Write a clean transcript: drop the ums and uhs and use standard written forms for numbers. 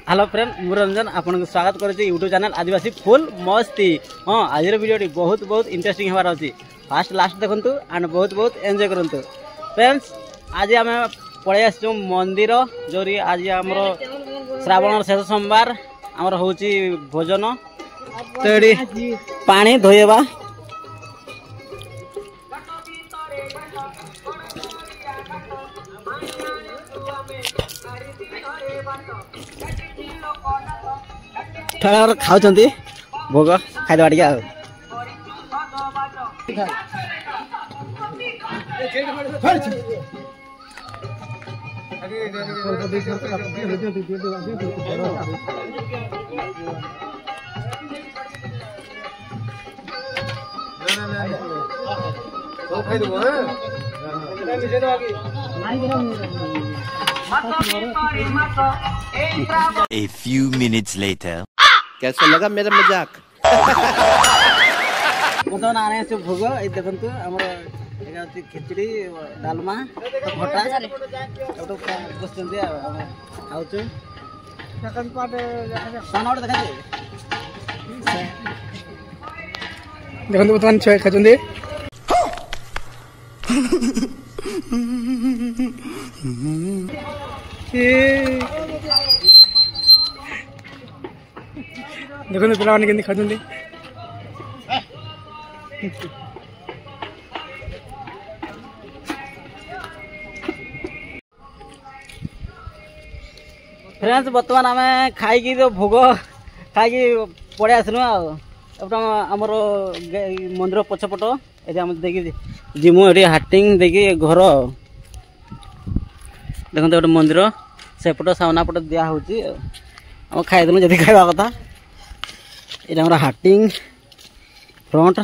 Hello friend मु रंजन आपन स्वागत करुच्ची यूट्यूब चैनल आदिवासी फुल मस्ती। हाँ आज वीडियो बहुत बहुत इंटरेस्टिंग होबार अच्छी फास्ट लास्ट देखु एंड बहुत बहुत एंजॉय करूँ। फ्रेंड्स आज आम पलि आसु मंदिर जो आज आम श्रावण शेष सोमवार आमर हूँ भोजन तो ये पानी धोइबा थोड़ा खाऊ भोग खाईदे टे A few minutes later. कैसा लगा मेरा मजाक? आने से भोग ये देखु आम खिचड़ी डालमा भटा बस देखो बर्तमान छुआ खाते देखो पिला के खाते फ्रेंड्स बर्तमान आम खाई भोग खाई पड़े आसलु आमर मंदिर पछपट ये देखिए जिमु ये हाटिंग देखिए घर देखते गोटे मंदिर सेपट सामना पट दिहूँ आम खाईदेलु जब खावा कथा ये हाटिंग फ्रंट